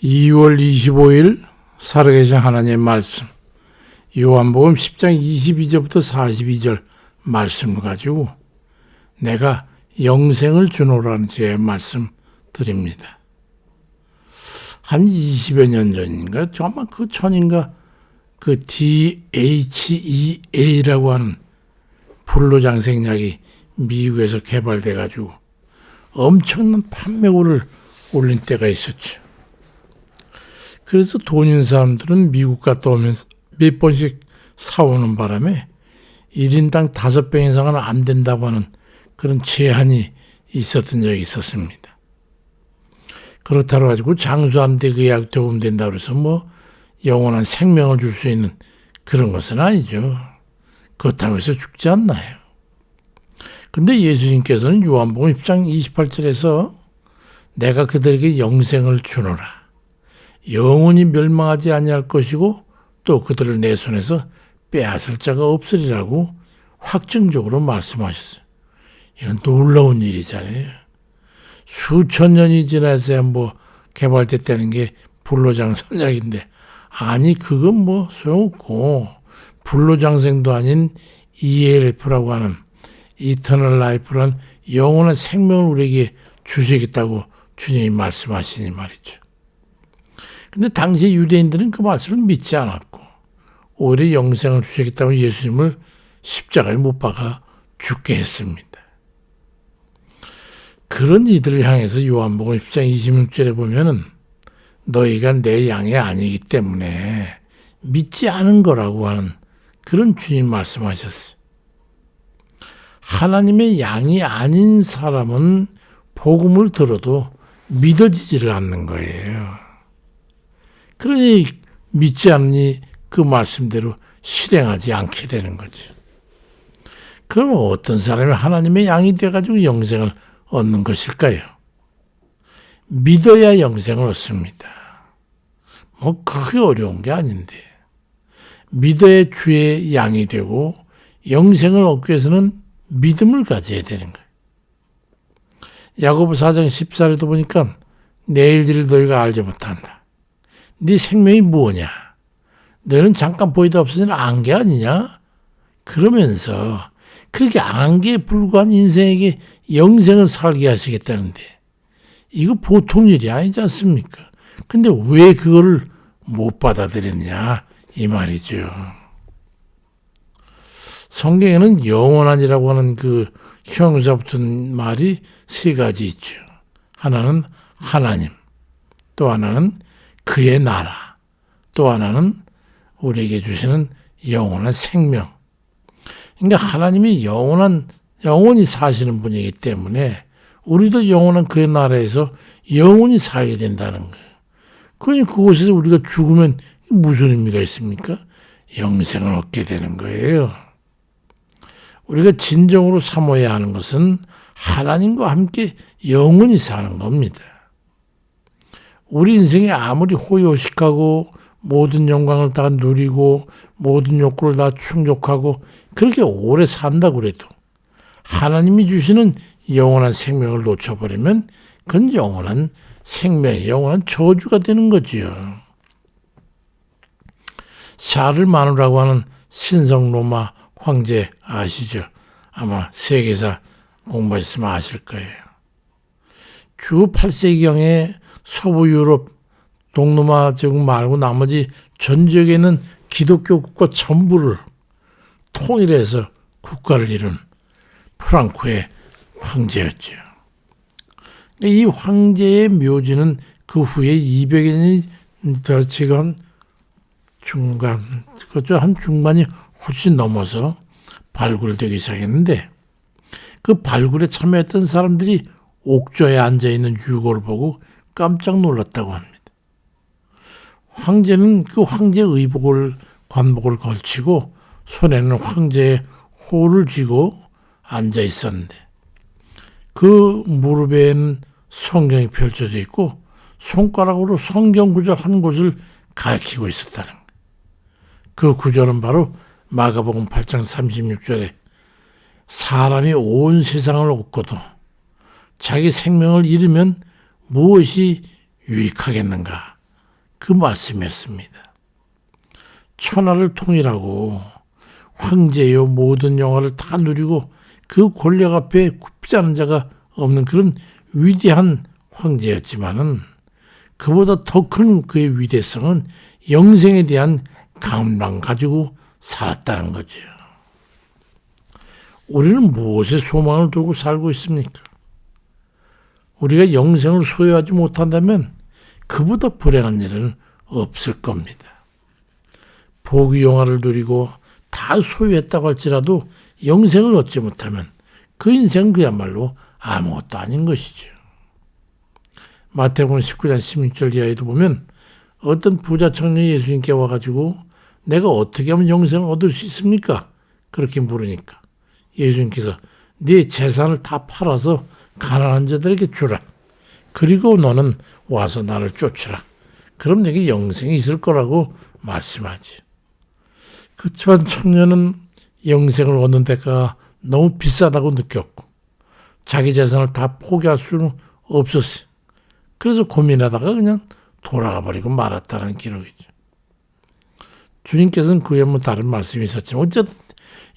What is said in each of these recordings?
2월 25일 살아계신 하나님의 말씀, 요한복음 10장 22절부터 42절 말씀을 가지고 내가 영생을 주노라는 제 말씀 드립니다. 한 20여 년 전인가, 아마 그 전인가, 그 DHEA라고 하는 불로장생약이 미국에서 개발돼 가지고 엄청난 판매고를 올린 때가 있었죠. 그래서 돈 있는 사람들은 미국 갔다 오면서 몇 번씩 사오는 바람에 1인당 5병 이상은 안 된다고 하는 그런 제한이 있었던 적이 있었습니다. 그렇다고 가지고 장수하는데 그 약 도움된다고 해서 뭐 영원한 생명을 줄 수 있는 그런 것은 아니죠. 그렇다고 해서 죽지 않나요? 근데 예수님께서는 요한복음 10장 28절에서 내가 그들에게 영생을 주노라. 영원히 멸망하지 아니할 것이고 또 그들을 내 손에서 빼앗을 자가 없으리라고 확정적으로 말씀하셨어요. 이건 놀라운 일이잖아요. 수천 년이 지나서야 뭐 개발됐다는 게 불로장생약인데, 아니 그건 뭐 소용없고 불로장생도 아닌 ELF라고 하는 이터널 라이프란 영원한 생명을 우리에게 주시겠다고 주님이 말씀하시니 말이죠. 근데 당시 유대인들은 그 말씀을 믿지 않았고 오히려 영생을 주시겠다고 예수님을 십자가에 못 박아 죽게 했습니다. 그런 이들을 향해서 요한복음 10장 26절에 보면은 너희가 내 양이 아니기 때문에 믿지 않은 거라고 하는 그런 주님 말씀하셨어요. 하나님의 양이 아닌 사람은 복음을 들어도 믿어지지를 않는 거예요. 그러니 믿지 않으니 그 말씀대로 실행하지 않게 되는 거죠. 그럼 어떤 사람이 하나님의 양이 돼가지고 영생을 얻는 것일까요? 믿어야 영생을 얻습니다. 뭐 그게 어려운 게 아닌데, 믿어야 주의 양이 되고 영생을 얻기 위해서는 믿음을 가져야 되는 거예요. 야고보 4장 14절에도 보니까 내일 일을 너희가 알지 못한다. 네 생명이 뭐냐? 너는 잠깐 보이다 없어지는 안개 아니냐? 그러면서 그렇게 안개에 불과한 인생에게 영생을 살게 하시겠다는데 이거 보통 일이 아니지 않습니까? 근데 왜 그거를 못 받아들이느냐 이 말이죠. 성경에는 영원한이라고 하는 그 형용사 붙은 말이 세 가지 있죠. 하나는 하나님, 또 하나는 그의 나라, 또 하나는 우리에게 주시는 영원한 생명. 그러니까 하나님이 영원히 사시는 분이기 때문에 우리도 영원한 그의 나라에서 영원히 살게 된다는 거예요. 그러니 그곳에서 우리가 죽으면 무슨 의미가 있습니까? 영생을 얻게 되는 거예요. 우리가 진정으로 삼아야 하는 것은 하나님과 함께 영원히 사는 겁니다. 우리 인생이 아무리 호요식하고 모든 영광을 다 누리고 모든 욕구를 다 충족하고 그렇게 오래 산다고 그래도 하나님이 주시는 영원한 생명을 놓쳐버리면 그건 영원한 생명이 영원한 저주가 되는 거지요. 샤를 마누라고 하는 신성 로마 황제 아시죠? 아마 세계사 공부했으면 아실 거예요. 주 8세기경에 서부 유럽 동로마 제국 말고 나머지 전 지역에는 기독교 국가 전부를 통일해서 국가를 이룬 프랑코의 황제였죠. 이 황제의 묘지는 그 후에 200년이 더 지금 한 중반이 훨씬 넘어서 발굴되기 시작했는데 그 발굴에 참여했던 사람들이 옥좌에 앉아있는 유골을 보고 깜짝 놀랐다고 합니다. 황제는 그 황제 관복을 걸치고 손에는 황제의 호를 쥐고 앉아 있었는데 그 무릎에는 성경이 펼쳐져 있고 손가락으로 성경 구절 한 곳을 가리키고 있었다는 거예요. 그 구절은 바로 마가복음 8장 36절에 사람이 온 세상을 얻고도 자기 생명을 잃으면 무엇이 유익하겠는가 그 말씀이었습니다. 천하를 통일하고 황제요 모든 영화를 다 누리고 그 권력 앞에 굽지 않은 자가 없는 그런 위대한 황제였지만은 그보다 더 큰 그의 위대성은 영생에 대한 감망 가지고 살았다는 거죠. 우리는 무엇에 소망을 두고 살고 있습니까? 우리가 영생을 소유하지 못한다면 그보다 불행한 일은 없을 겁니다. 복의 영화를 누리고 다 소유했다고 할지라도 영생을 얻지 못하면 그 인생은 그야말로 아무것도 아닌 것이죠. 마태복음 19장 16절 이하에도 보면 어떤 부자 청년이 예수님께 와가지고 내가 어떻게 하면 영생을 얻을 수 있습니까? 그렇게 물으니까 예수님께서 네 재산을 다 팔아서 가난한 자들에게 주라. 그리고 너는 와서 나를 쫓으라. 그럼 내게 영생이 있을 거라고 말씀하지. 그렇지만 청년은 영생을 얻는 데가 너무 비싸다고 느꼈고 자기 재산을 다 포기할 수는 없었어요. 그래서 고민하다가 그냥 돌아가 버리고 말았다는 기록이죠. 주님께서는 그에 뭐 다른 말씀이 있었지만 어쨌든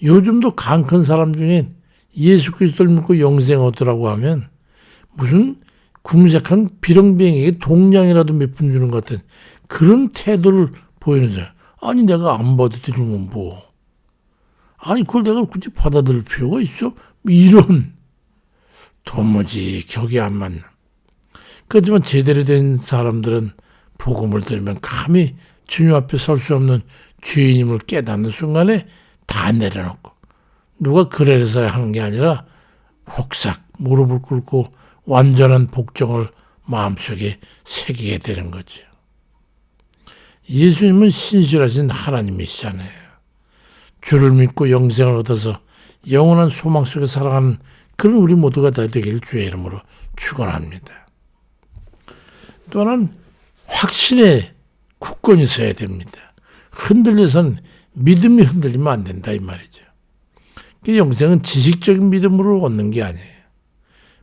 요즘도 강 큰 사람 중에 예수 그리스도를 믿고 영생 얻으라고 하면 무슨 궁색한 비렁뱅이에게 동량이라도 몇 푼 주는 것 같은 그런 태도를 보이는 거예요. 아니 내가 안 받아들이면 뭐. 아니 그걸 내가 굳이 받아들일 필요가 있어? 이런 도무지 격이 안 맞는. 그렇지만 제대로 된 사람들은 복음을 들으면 감히 주님 앞에 설 수 없는 죄인임을 깨닫는 순간에 다 내려놓고 누가 그래서 하는 게 아니라 혹삭 무릎을 꿇고 완전한 복종을 마음속에 새기게 되는 거죠. 예수님은 신실하신 하나님이시잖아요. 주를 믿고 영생을 얻어서 영원한 소망 속에 살아가는 그런 우리 모두가 다 되길 주의 이름으로 축원합니다. 또 하나는 확신에 굳건히 서야 됩니다. 흔들려서는 믿음이 흔들리면 안 된다 이 말이죠. 영생은 지식적인 믿음으로 얻는 게 아니에요.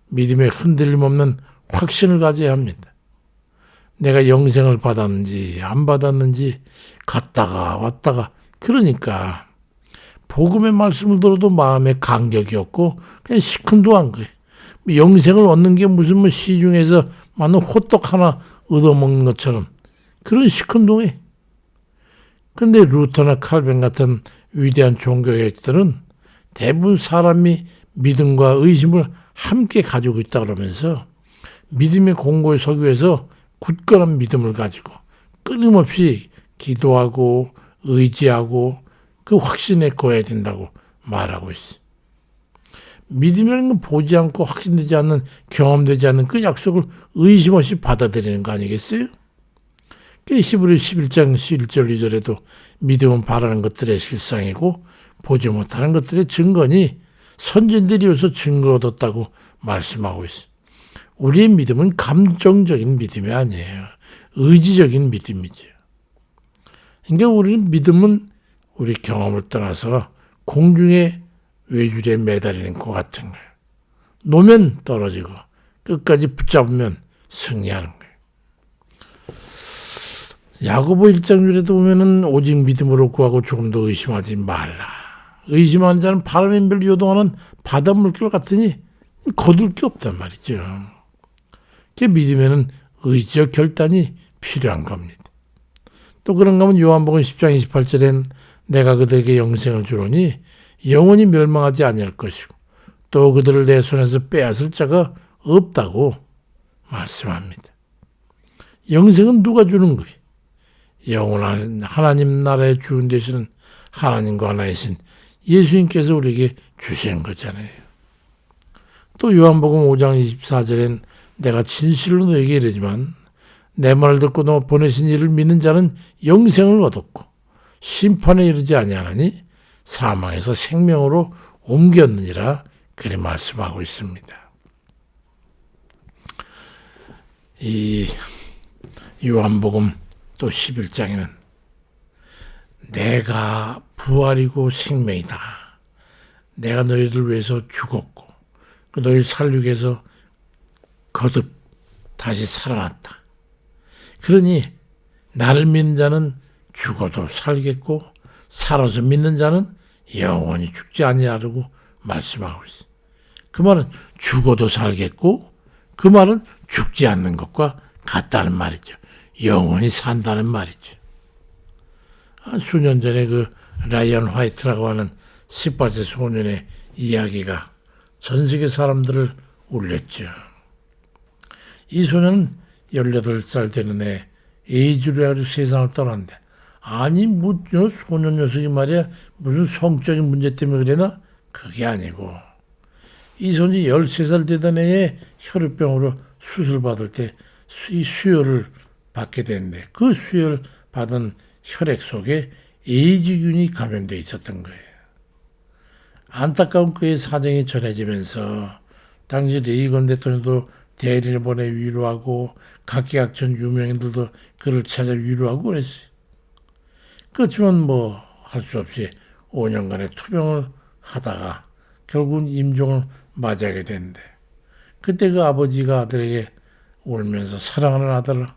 믿음에 흔들림 없는 확신을 가져야 합니다. 내가 영생을 받았는지 안 받았는지 갔다가 왔다가 그러니까 복음의 말씀을 들어도 마음에 간격이 없고 그냥 시큰둥한 거예요. 영생을 얻는 게 무슨 뭐 시중에서 많은 호떡 하나 얻어먹는 것처럼 그런 시큰둥해. 근데 루터나 칼빈 같은 위대한 종교개혁들은 대부분 사람이 믿음과 의심을 함께 가지고 있다 그러면서 믿음의 공고에 서기 위해서 굳건한 믿음을 가지고 끊임없이 기도하고 의지하고 그 확신에 거해야 된다고 말하고 있어요. 믿음이라는 건 보지 않고 확신되지 않는 경험되지 않는 그 약속을 의심 없이 받아들이는 거 아니겠어요? 히브리 11장 1절 2절에도 믿음은 바라는 것들의 실상이고 보지 못하는 것들의 증거니 선진들이어서 증거 얻었다고 말씀하고 있어요. 우리의 믿음은 감정적인 믿음이 아니에요. 의지적인 믿음이죠. 그러니까 우리는 믿음은 우리 경험을 떠나서 공중의 외줄에 매달리는 것 같은 거예요. 놓으면 떨어지고 끝까지 붙잡으면 승리하는 거예요. 야고보 1장 6절에도 보면은 오직 믿음으로 구하고 조금 더 의심하지 말라. 의심하는 자는 바람에 밀려 요동하는 바닷물결 같으니 거둘 게 없단 말이죠. 그 믿음에는 의지적 결단이 필요한 겁니다. 또 그런가 하면 요한복음 10장 28절엔 내가 그들에게 영생을 주노니 영원히 멸망하지 아니할 것이고 또 그들을 내 손에서 빼앗을 자가 없다고 말씀합니다. 영생은 누가 주는 거예요? 영원한 하나님 나라의 주인 되시는 하나님과 하나이신 예수님께서 우리에게 주시는 거잖아요. 또 요한복음 5장 24절엔 내가 진실로 너에게 이르지만 내 말을 듣고 너 보내신 이를 믿는 자는 영생을 얻었고 심판에 이르지 아니하나니 사망에서 생명으로 옮겼느니라 그리 말씀하고 있습니다. 이 요한복음 또 11장에는 내가 부활이고 생명이다. 내가 너희들 위해서 죽었고 너희를 살리기 위해서 거듭 다시 살아났다. 그러니 나를 믿는 자는 죽어도 살겠고 살아서 믿는 자는 영원히 죽지 아니하라고 말씀하고 있어요. 그 말은 죽어도 살겠고 그 말은 죽지 않는 것과 같다는 말이죠. 영원히 산다는 말이죠. 수년 전에 그 라이언 화이트라고 하는 18세 소년의 이야기가 전 세계 사람들을 울렸죠. 이 소년은 18살 되는 애 에이즈로 해가지고 세상을 떠났는데 아니 소년 녀석이 말이야 무슨 성적인 문제 때문에 그래나? 그게 아니고 이 소년이 13살 되던 애에 혈우병으로 수술받을 때 이 수혈을 받게 됐는데 그 수혈 받은 혈액 속에 에이즈균이 감염되어 있었던 거예요. 안타까운 그의 사정이 전해지면서 당시 레이건 대통령도 대리를 보내 위로하고 각계각층 유명인들도 그를 찾아 위로하고 그랬어요. 그렇지만 뭐 할 수 없이 5년간의 투병을 하다가 결국은 임종을 맞이하게 됐는데 그때 그 아버지가 아들에게 울면서 사랑하는 아들아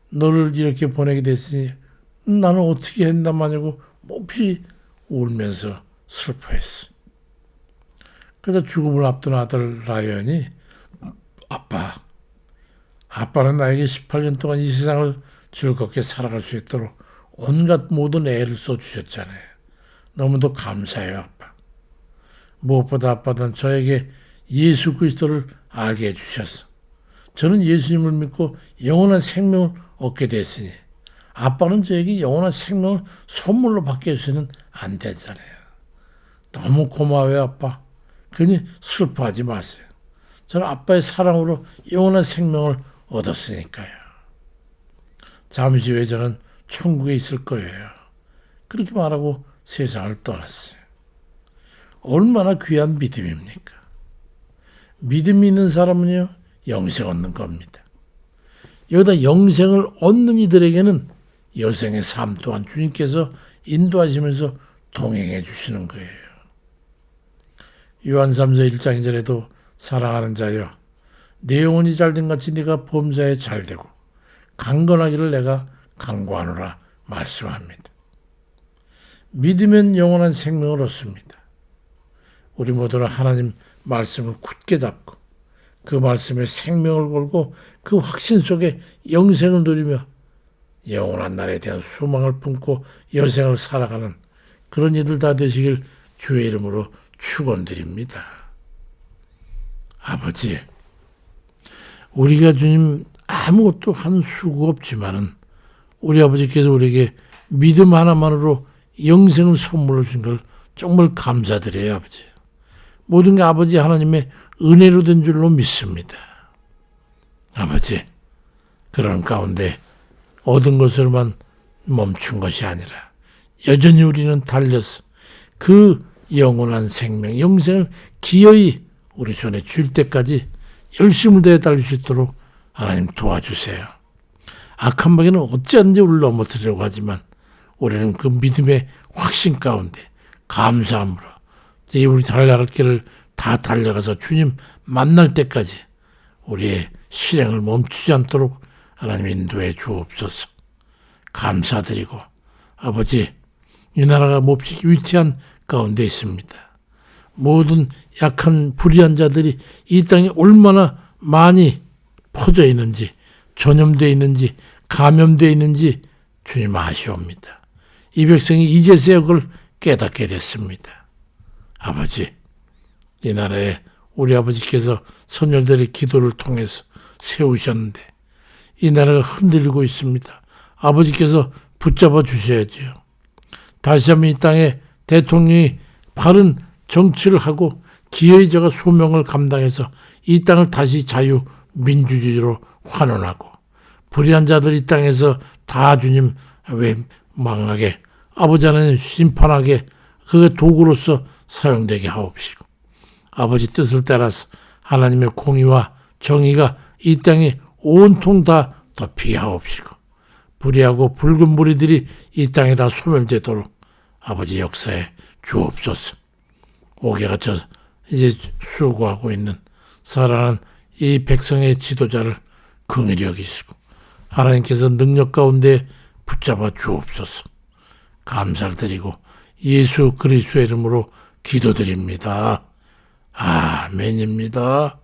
너를 이렇게 보내게 됐으니 나는 어떻게 했단 말이고 몹시 울면서 슬퍼했어. 그래서 죽음을 앞둔 아들 라이언이 아빠는 나에게 18년 동안 이 세상을 즐겁게 살아갈 수 있도록 온갖 모든 애를 써주셨잖아요. 너무도 감사해요, 아빠. 무엇보다 아빠는 저에게 예수 그리스도를 알게 해주셨어. 저는 예수님을 믿고 영원한 생명을 얻게 됐으니 아빠는 저에게 영원한 생명을 선물로 받게 해주시는 안 되잖아요. 너무 고마워요, 아빠. 괜히 슬퍼하지 마세요. 저는 아빠의 사랑으로 영원한 생명을 얻었으니까요. 잠시 후에 저는 천국에 있을 거예요. 그렇게 말하고 세상을 떠났어요. 얼마나 귀한 믿음입니까? 믿음이 있는 사람은요, 영생 얻는 겁니다. 여기다 영생을 얻는 이들에게는 여생의 삶 또한 주님께서 인도하시면서 동행해 주시는 거예요. 요한 3서 1장 2절에도 사랑하는 자여 내 영혼이 잘된 같이 네가 범사에 잘되고 강건하기를 내가 간구하노라 말씀합니다. 믿으면 영원한 생명을 얻습니다. 우리 모두는 하나님 말씀을 굳게 잡고 그 말씀에 생명을 걸고 그 확신 속에 영생을 누리며 영원한 날에 대한 소망을 품고 여생을 살아가는 그런 이들 다 되시길 주의 이름으로 축원드립니다. 아버지, 우리가 주님 아무것도 한 수고 없지만은 우리 아버지께서 우리에게 믿음 하나만으로 영생을 선물로 준 걸 정말 감사드려요, 아버지. 모든 게 아버지 하나님의 은혜로 된 줄로 믿습니다. 아버지, 그런 가운데 얻은 것으로만 멈춘 것이 아니라 여전히 우리는 달려서 그 영원한 생명, 영생을 기어이 우리 손에 줄 때까지 열심을 다해 달릴 수 있도록 하나님 도와주세요. 악한 마귀는 어찌하든지 우리를 넘어뜨리려고 하지만 우리는 그 믿음의 확신 가운데 감사함으로 우리 달려갈 길을 다 달려가서 주님 만날 때까지 우리의 실행을 멈추지 않도록 하나님 인도해 주옵소서. 감사드리고 아버지, 이 나라가 몹시 위태한 가운데 있습니다. 모든 약한 불의한 자들이 이 땅에 얼마나 많이 퍼져 있는지, 전염되어 있는지, 감염되어 있는지 주님 아시옵니다. 이 백성이 이제서야 그걸 깨닫게 됐습니다. 아버지, 이 나라에 우리 아버지께서 선열들의 기도를 통해서 세우셨는데 이 나라가 흔들리고 있습니다. 아버지께서 붙잡아 주셔야죠. 다시 한번 이 땅에 대통령이 바른 정치를 하고 기어이 저가 소명을 감당해서 이 땅을 다시 자유민주주의로 환원하고 불의한 자들 이 땅에서 다 주님 왜 망하게 아버지 하나님 심판하게 그 도구로서 사용되게 하옵시고 아버지 뜻을 따라서 하나님의 공의와 정의가 이 땅에 온통 다 덮이게 하옵시고 불의하고 붉은 무리들이 이 땅에 다 소멸되도록 아버지 역사에 주옵소서. 옥에 갇혀 이제 수고하고 있는 사랑하는 이 백성의 지도자를 긍휼히 여기시고 하나님께서 능력 가운데 붙잡아 주옵소서. 감사를 드리고 예수 그리스도의 이름으로 기도드립니다. 아멘입니다.